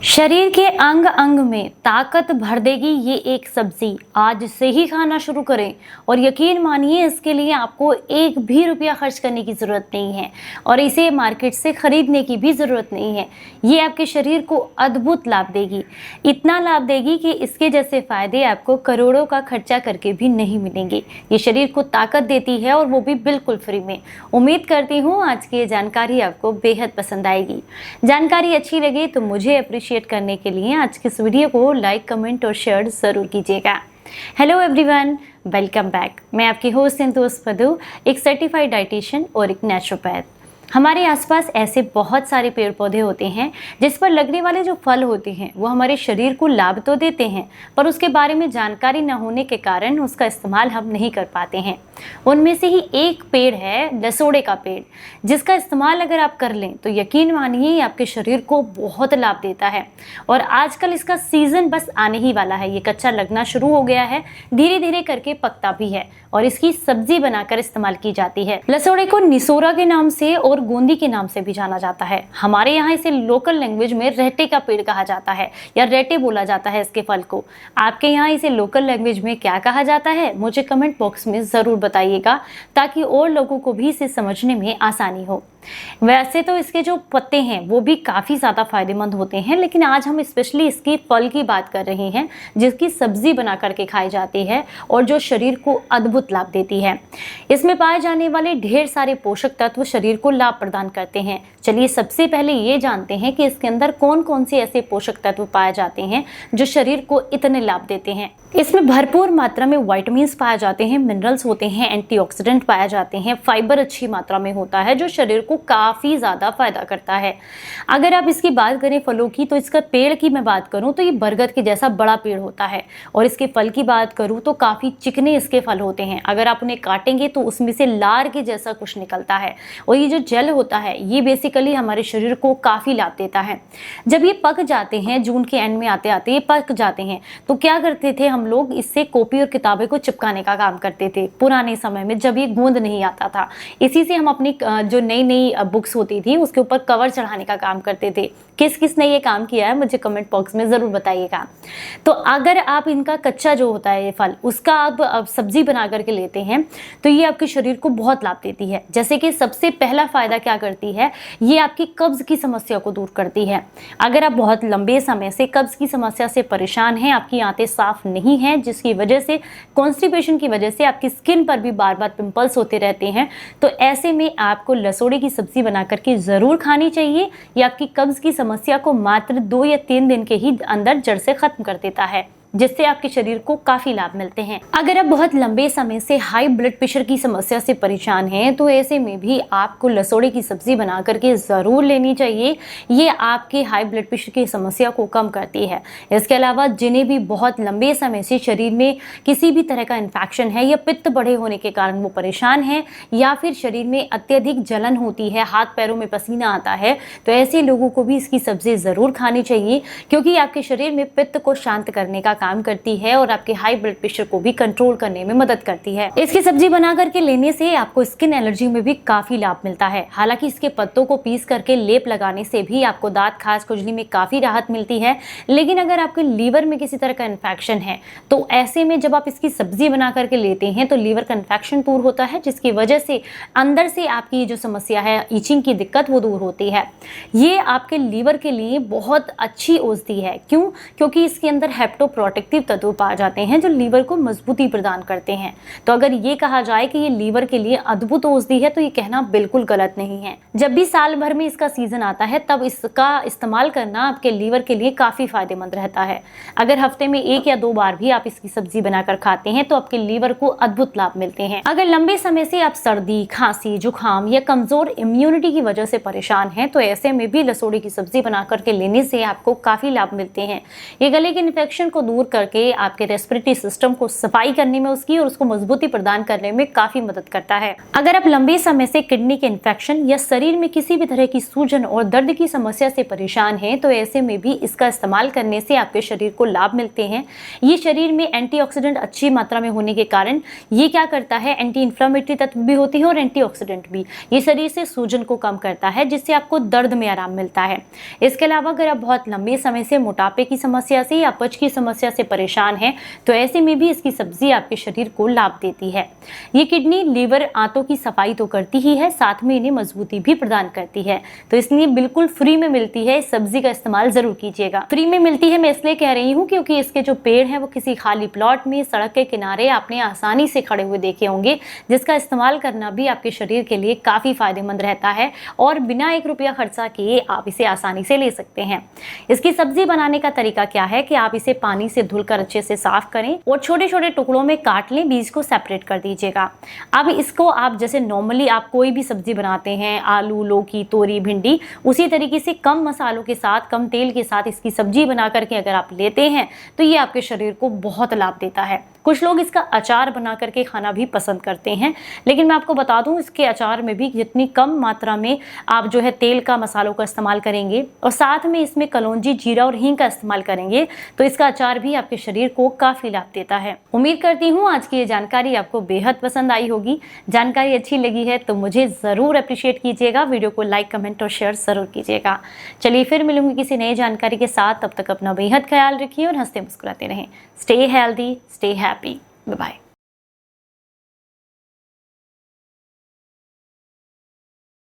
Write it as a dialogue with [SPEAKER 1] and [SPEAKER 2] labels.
[SPEAKER 1] शरीर के अंग अंग में ताकत भर देगी ये एक सब्जी। आज से ही खाना शुरू करें और यकीन मानिए इसके लिए आपको एक भी रुपया खर्च करने की ज़रूरत नहीं है और इसे मार्केट से ख़रीदने की भी ज़रूरत नहीं है। ये आपके शरीर को अद्भुत लाभ देगी, इतना लाभ देगी कि इसके जैसे फ़ायदे आपको करोड़ों का खर्चा करके भी नहीं मिलेंगे। ये शरीर को ताकत देती है और वो भी बिल्कुल फ्री में। उम्मीद करती हूँ आज की ये जानकारी आपको बेहद पसंद आएगी। जानकारी अच्छी लगे तो मुझे अप्रिशिएट करने के लिए आज के इस वीडियो को लाइक, कमेंट और शेयर जरूर कीजिएगा। Hello everyone, welcome back. मैं आपकी होस्ट संतोष पदू, एक सर्टिफाइड डाइटिशियन और एक नेचुरोपैथ। हमारे आसपास ऐसे बहुत सारे पेड़ पौधे होते हैं जिस पर लगने वाले जो फल होते हैं वो हमारे शरीर को लाभ तो देते हैं, पर उसके बारे में जानकारी न होने के कारण उसका इस्तेमाल हम नहीं कर पाते हैं। उनमें से ही एक पेड़ है लसोड़े का पेड़, जिसका इस्तेमाल अगर आप कर लें तो यकीन मानिए आपके शरीर को बहुत लाभ देता है। और आजकल इसका सीज़न बस आने ही वाला है। ये कच्चा लगना शुरू हो गया है, धीरे धीरे करके पकता भी है और इसकी सब्जी बनाकर इस्तेमाल की जाती है। लसोड़े को निसोरा के नाम से और गोंदी के नाम से भी जाना जाता है। हमारे यहाँ इसे लोकल लैंग्वेज में रहटे का पेड़ कहा जाता है या रहटे बोला जाता है इसके फल को। आपके यहाँ इसे लोकल लैंग्वेज में क्या कहा जाता है मुझे कमेंट बॉक्स में ज़रूर बताइएगा, ताकि और लोगों को भी इसे समझने में आसानी हो। वैसे तो इसके जो पत्ते हैं वो भी काफ़ी ज़्यादा फायदेमंद होते हैं, लेकिन आज हम स्पेशली इसकी फल की बात कर रहे हैं जिसकी सब्जी बना करके खाई जाती है और जो शरीर को अद्भुत लाभ देती है। इसमें पाए जाने वाले ढेर सारे पोषक तत्व शरीर को लाभ प्रदान करते हैं। चलिए सबसे पहले ये जानते हैं कि इसके अंदर कौन कौन से ऐसे पोषक तत्व पाए जाते हैं जो शरीर को इतने लाभ देते हैं। इसमें भरपूर मात्रा में विटामिन्स पाए जाते हैं, मिनरल्स होते हैं, एंटीऑक्सीडेंट पाए जाते हैं, फाइबर अच्छी मात्रा में होता है जो शरीर को काफ़ी ज़्यादा फायदा करता है। अगर आप इसकी बात करें फलों की, तो इसका पेड़ की मैं बात करूं तो ये बरगद के जैसा बड़ा पेड़ होता है और इसके फल की बात करूं तो काफ़ी चिकने इसके फल होते हैं। अगर आप उन्हें काटेंगे तो उसमें से लार के जैसा कुछ निकलता है और ये जो जेल होता है ये बेसिकली हमारे शरीर को काफ़ी लाभ देता है। जब ये पक जाते हैं, जून के एंड में आते आते ये पक जाते हैं, तो क्या करते थे हम लोग इससे कॉपी और किताबें को चिपकाने का काम करते थे पुराने समय में, जब ये गोंद नहीं आता था। इसी से हम अपनी जो नई नई बुक्स होती थी उसके ऊपर कवर चढ़ाने का काम करते थे। किस किस ने ये काम किया है मुझे कमेंट बॉक्स में ज़रूर बताइएगा। तो अगर आप इनका कच्चा जो होता है ये फल, उसका आप सब्जी बना करके लेते हैं तो ये आपके शरीर को बहुत लाभ देती है। जैसे कि सबसे पहला फ़ायदा क्या करती है, ये आपकी कब्ज़ की समस्या को दूर करती है। अगर आप बहुत लंबे समय से कब्ज़ की समस्या से परेशान हैं, आपकी आंतें साफ नहीं हैं, जिसकी वजह से कॉन्स्टिपेशन की वजह से आपकी स्किन पर भी बार बार पिंपल्स होते रहते हैं, तो ऐसे में आपको लसोड़े की सब्जी बना करके ज़रूर खानी चाहिए। ये आपकी कब्ज़ की समस्या को मात्र 2 या 3 दिन के ही अंदर जड़ से ख़त्म कर देता है, जिससे आपके शरीर को काफ़ी लाभ मिलते हैं। अगर आप बहुत लंबे समय से हाई ब्लड प्रेशर की समस्या से परेशान हैं तो ऐसे में भी आपको लसोड़े की सब्ज़ी बना करके ज़रूर लेनी चाहिए। ये आपके हाई ब्लड प्रेशर की समस्या को कम करती है। इसके अलावा जिन्हें भी बहुत लंबे समय से शरीर में किसी भी तरह का इन्फेक्शन है या पित्त बढ़े होने के कारण वो परेशान है, या फिर शरीर में अत्यधिक जलन होती है, हाथ पैरों में पसीना आता है, तो ऐसे लोगों को भी इसकी सब्ज़ी ज़रूर खानी चाहिए, क्योंकि आपके शरीर में पित्त को शांत करने का काम करती है और आपके हाई ब्लड प्रेशर को भी कंट्रोल करने में मदद करती है। इसकी सब्जी बना करके लेने से आपको स्किन एलर्जी में भी काफी लाभ मिलता है। हालांकि इसके पत्तों को पीस करके लेप लगाने से भी आपको दांत, खाज, खुजली में काफी राहत मिलती है, लेकिन अगर आपके लीवर में किसी तरह का इन्फेक्शन है तो ऐसे में जब आप इसकी सब्जी बना करके लेते हैं तो लीवर का इन्फेक्शन दूर होता है, जिसकी वजह से अंदर से आपकी जो समस्या है ईचिंग की दिक्कत वो दूर होती है। ये आपके लीवर के लिए बहुत अच्छी औषधि है। क्यों? क्योंकि इसके अंदर हेप्टोप्रोटेक्टिव तत्व पाए जाते हैं जो लीवर को मजबूती प्रदान करते हैं। तो अगर ये कहा जाए कि ये लीवर के लिए अद्भुत औषधि है तो ये कहना बिल्कुल गलत नहीं है। जब भी साल भर में इसका सीजन आता है तब इसका इस्तेमाल करना आपके लीवर के लिए काफी फायदेमंद रहता है। अगर हफ्ते में 1 या 2 बार भी आप इसकी सब्जी बनाकर खाते हैं तो आपके लीवर को अद्भुत लाभ मिलते हैं। अगर लंबे समय से आप सर्दी, खांसी, जुकाम या कमजोर इम्यूनिटी की वजह से परेशान हैं तो ऐसे में भी लसोड़े की सब्जी बना करके लेने से आपको काफी लाभ मिलते हैं। ये गले के इन्फेक्शन को दूर दूर करके आपके रेस्पिरेटरी सिस्टम को सफाई करने में उसकी और उसको मजबूती प्रदान करने में काफी मदद करता है। अगर आप लंबे समय से किडनी के इन्फेक्शन या शरीर में किसी भी तरह की सूजन और दर्द की समस्या से परेशान हैं, तो ऐसे में भी इसका इस्तेमाल करने से आपके शरीर को लाभ मिलते हैं। ये शरीर में एंटीऑक्सीडेंट अच्छी मात्रा में होने के कारण ये क्या करता है, एंटी इन्फ्लेमेटरी तत्व भी होते हैं और एंटीऑक्सीडेंट भी। ये शरीर से सूजन को कम करता है, जिससे आपको दर्द में आराम मिलता है। इसके अलावा अगर आप बहुत लंबे समय से मोटापे की समस्या से या अपच की समस्या से परेशान हैं, तो ऐसे में भी इसकी सब्जी आपके शरीर को लाभ देती है। ये किडनी, लीवर, आंतों की सफाई तो करती ही है, साथ में इन्हें मजबूती भी प्रदान करती है। तो इसलिए बिल्कुल फ्री में मिलती है, इस सब्जी का इस्तेमाल जरूर कीजिएगा। फ्री में मिलती है मैं इसलिए कह रही हूँ क्योंकि इसके जो पेड़ हैं वो किसी खाली प्लॉट में, सड़क के किनारे आपने आसानी से खड़े हुए देखे होंगे, जिसका इस्तेमाल करना भी आपके शरीर के लिए काफी फायदेमंद रहता है और बिना 1 रुपया खर्चा किए आप इसे आसानी से ले सकते हैं। इसकी सब्जी बनाने का तरीका क्या है कि आप इसे पानी से धुलकर अच्छे से साफ करें और छोटे छोटे टुकड़ों में काट लें, बीज को सेपरेट कर दीजिएगा। अब इसको आप जैसे नॉर्मली आप कोई भी सब्जी बनाते हैं, आलू, लौकी, तोरी, भिंडी, उसी तरीके से कम मसालों के साथ, कम तेल के साथ इसकी सब्जी बना करके अगर आप लेते हैं तो ये आपके शरीर को बहुत लाभ देता है। कुछ लोग इसका अचार बना करके खाना भी पसंद करते हैं, लेकिन मैं आपको बता दूं इसके अचार में भी जितनी कम मात्रा में आप जो है तेल का, मसालों का इस्तेमाल करेंगे और साथ में इसमें कलौंजी, जीरा और हींग का इस्तेमाल करेंगे तो इसका अचार भी आपके शरीर को काफी लाभ देता है। उम्मीद करती हूँ आज की ये जानकारी आपको बेहद पसंद आई होगी। जानकारी अच्छी लगी है तो मुझे जरूर अप्रिशिएट कीजिएगा, वीडियो को लाइक, कमेंट और शेयर जरूर कीजिएगा। चलिए फिर मिलूंगी किसी नई जानकारी के साथ, तब तक अपना बेहद ख्याल रखिए और हंसते मुस्कुराते रहें। Stay healthy, stay happy, bye bye.